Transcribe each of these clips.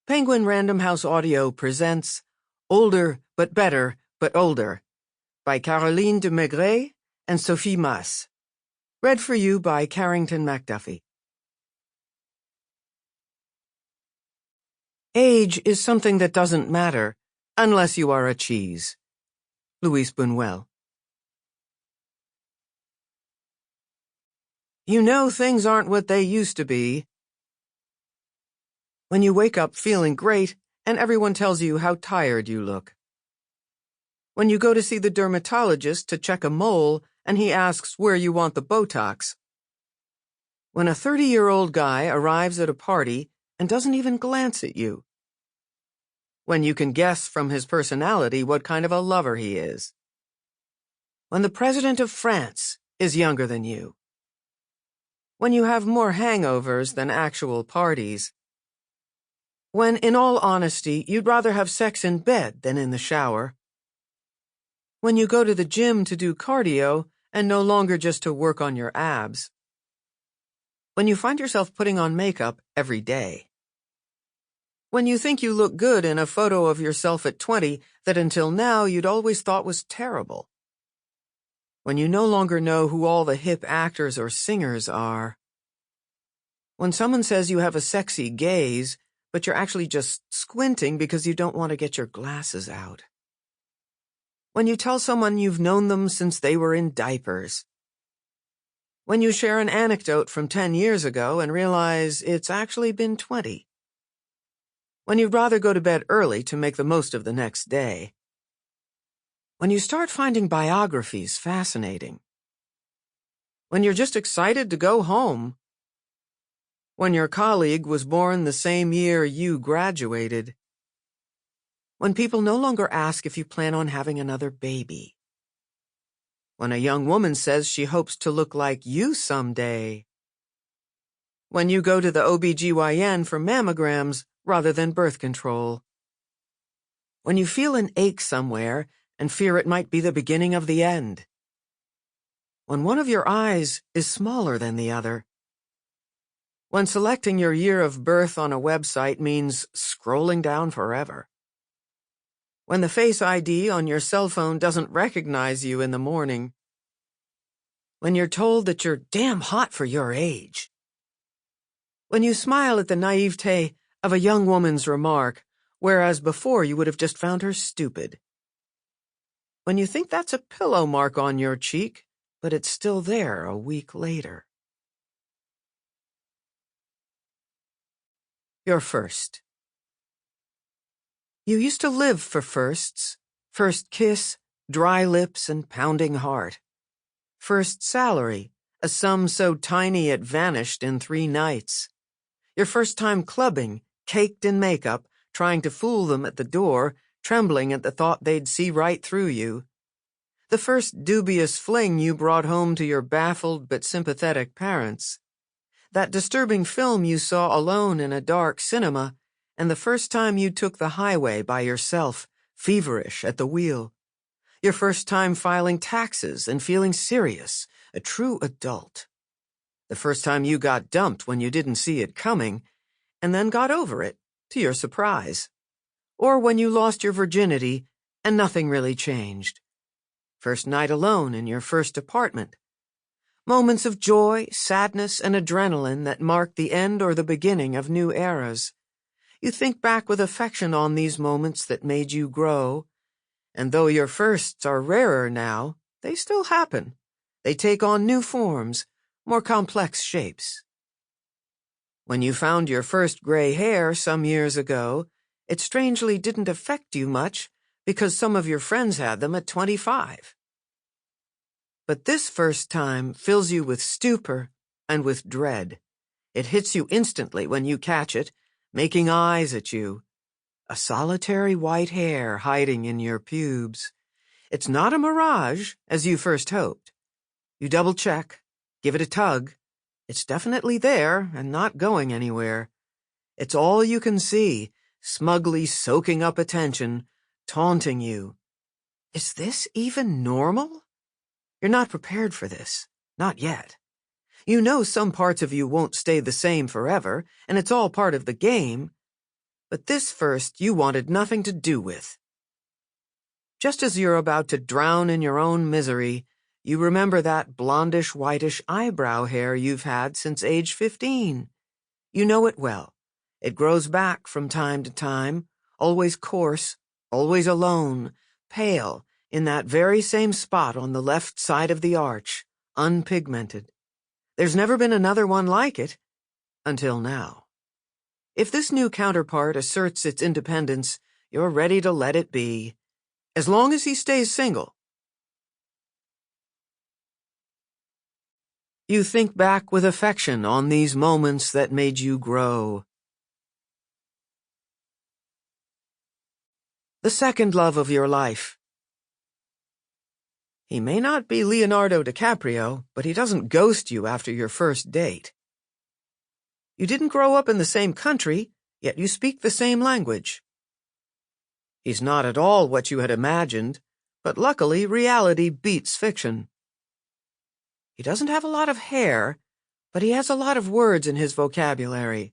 Penguin Random House Audio presents Older but Better but Older by Caroline de Maigret and Sophie Mas. Read for you by Carrington Macduffie. Age is something that doesn't matter unless you are a cheese. Louise Buñuel. You know things aren't what they used to be. When you wake up feeling great and everyone tells you how tired you look. When you go to see the dermatologist to check a mole and he asks where you want the Botox. When a 30-year-old guy arrives at a party and doesn't even glance at you. When you can guess from his personality what kind of a lover he is. When the president of France is younger than you. When you have more hangovers than actual parties. When, in all honesty, you'd rather have sex in bed than in the shower. When you go to the gym to do cardio and no longer just to work on your abs. When you find yourself putting on makeup every day. When you think you look good in a photo of yourself at 20 that until now you'd always thought was terrible. When you no longer know who all the hip actors or singers are. When someone says you have a sexy gaze, but you're actually just squinting because you don't want to get your glasses out. When you tell someone you've known them since they were in diapers. When you share an anecdote from 10 years ago and realize it's actually been 20. When you'd rather go to bed early to make the most of the next day. When you start finding biographies fascinating. When you're just excited to go home. When your colleague was born the same year you graduated. When people no longer ask if you plan on having another baby. When a young woman says she hopes to look like you someday. When you go to the OBGYN for mammograms rather than birth control. When you feel an ache somewhere and fear it might be the beginning of the end. When one of your eyes is smaller than the other. When selecting your year of birth on a website means scrolling down forever. When the Face ID on your cell phone doesn't recognize you in the morning. When you're told that you're damn hot for your age. When you smile at the naivete of a young woman's remark, whereas before you would have just found her stupid. When you think that's a pillow mark on your cheek, but it's still there a week later. Your first. You used to live for firsts. First kiss, dry lips, and pounding heart. First salary, a sum so tiny it vanished in 3 nights. Your first time clubbing, caked in makeup, trying to fool them at the door, trembling at the thought they'd see right through you. The first dubious fling you brought home to your baffled but sympathetic parents. That disturbing film you saw alone in a dark cinema, and the first time you took the highway by yourself, feverish at the wheel. Your first time filing taxes and feeling serious, a true adult. The first time you got dumped when you didn't see it coming, and then got over it, to your surprise. Or when you lost your virginity and nothing really changed. First night alone in your first apartment. Moments of joy, sadness, and adrenaline that mark the end or the beginning of new eras. You think back with affection on these moments that made you grow, and though your firsts are rarer now, they still happen. They take on new forms, more complex shapes. When you found your first gray hair some years ago, it strangely didn't affect you much because some of your friends had them at 25. But this first time fills you with stupor and with dread. It hits you instantly when you catch it, making eyes at you. A solitary white hair hiding in your pubes. It's not a mirage, as you first hoped. You double-check, give it a tug. It's definitely there and not going anywhere. It's all you can see, smugly soaking up attention, taunting you. Is this even normal? You're not prepared for this. Not yet. You know some parts of you won't stay the same forever, and it's all part of the game. but this first you wanted nothing to do with. Just as you're about to drown in your own misery, you remember that blondish-whitish eyebrow hair you've had since age 15. You know it well. It grows back from time to time, always coarse, always alone, pale, in that very same spot on the left side of the arch, unpigmented. There's never been another one like it, until now. If this new counterpart asserts its independence, you're ready to let it be, as long as he stays single. You think back with affection on these moments that made you grow. The second love of your life. He may not be Leonardo DiCaprio, but he doesn't ghost you after your first date. You didn't grow up in the same country, yet you speak the same language. He's not at all what you had imagined, but luckily reality beats fiction. He doesn't have a lot of hair, but he has a lot of words in his vocabulary.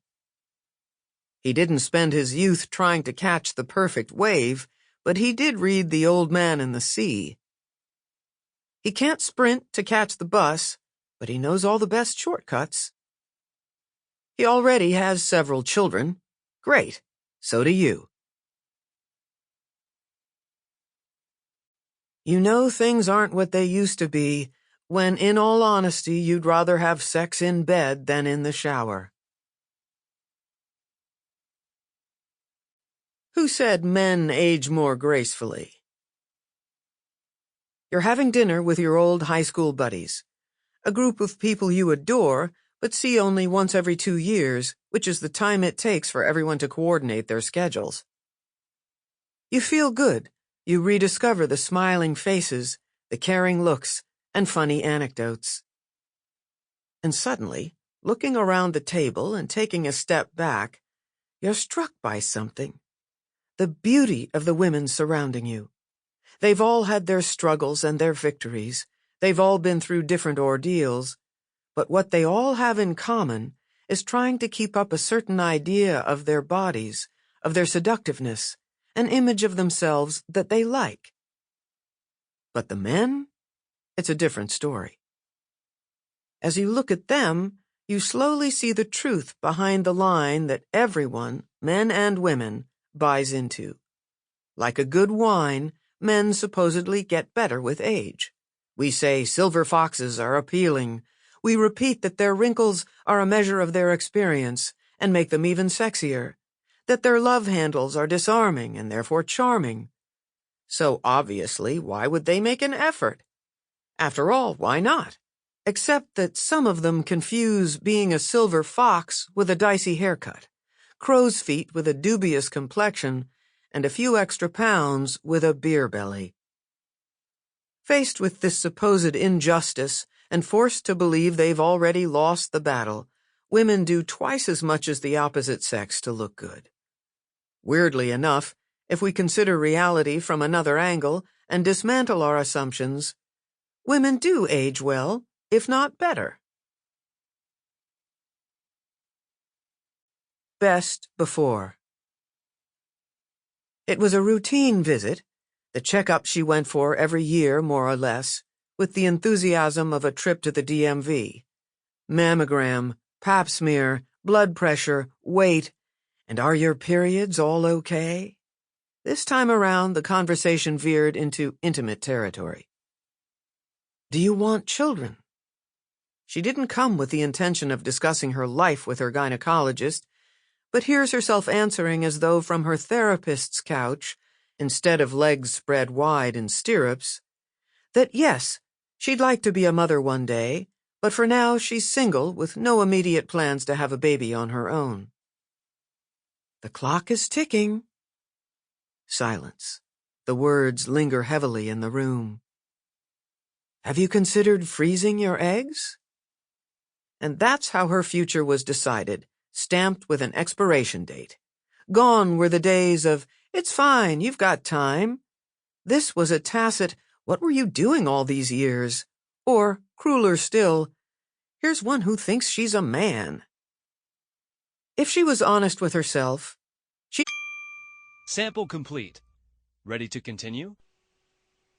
He didn't spend his youth trying to catch the perfect wave, but he did read The Old Man and the Sea. He can't sprint to catch the bus, but he knows all the best shortcuts. He already has several children. Great, so do you. You know things aren't what they used to be, when in all honesty you'd rather have sex in bed than in the shower. Who said men age more gracefully? You're having dinner with your old high school buddies, a group of people you adore but see only once every 2 years, which is the time it takes for everyone to coordinate their schedules. You feel good. You rediscover the smiling faces, the caring looks, and funny anecdotes. And suddenly, looking around the table and taking a step back, you're struck by something. The beauty of the women surrounding you. They've all had their struggles and their victories. They've all been through different ordeals. But what they all have in common is trying to keep up a certain idea of their bodies, of their seductiveness, an image of themselves that they like. But the men? It's a different story. As you look at them, you slowly see the truth behind the line that everyone, men and women, buys into. Like a good wine, men supposedly get better with age. We say silver foxes are appealing. We repeat that their wrinkles are a measure of their experience and make them even sexier, that their love handles are disarming and therefore charming. So obviously, why would they make an effort? After all, why not? Except that some of them confuse being a silver fox with a dicey haircut, crow's feet with a dubious complexion, and a few extra pounds with a beer belly. Faced with this supposed injustice and forced to believe they've already lost the battle, women do twice as much as the opposite sex to look good. Weirdly enough, if we consider reality from another angle and dismantle our assumptions, women do age well, if not better. Best before. It was a routine visit, the checkup she went for every year more or less, with the enthusiasm of a trip to the DMV. Mammogram, pap smear, blood pressure, weight, and are your periods all okay? This time around, the conversation veered into intimate territory. Do you want children? She didn't come with the intention of discussing her life with her gynecologist, but hears herself answering as though from her therapist's couch, instead of legs spread wide in stirrups, that yes, she'd like to be a mother one day, but for now she's single with no immediate plans to have a baby on her own. The clock is ticking. Silence. The words linger heavily in the room. Have you considered freezing your eggs? And that's how her future was decided, stamped with an expiration date. Gone were the days of, it's fine, you've got time. This was a tacit, what were you doing all these years? Or, crueler still, here's one who thinks she's a man. If she was honest with herself, She Sample complete. Ready to continue?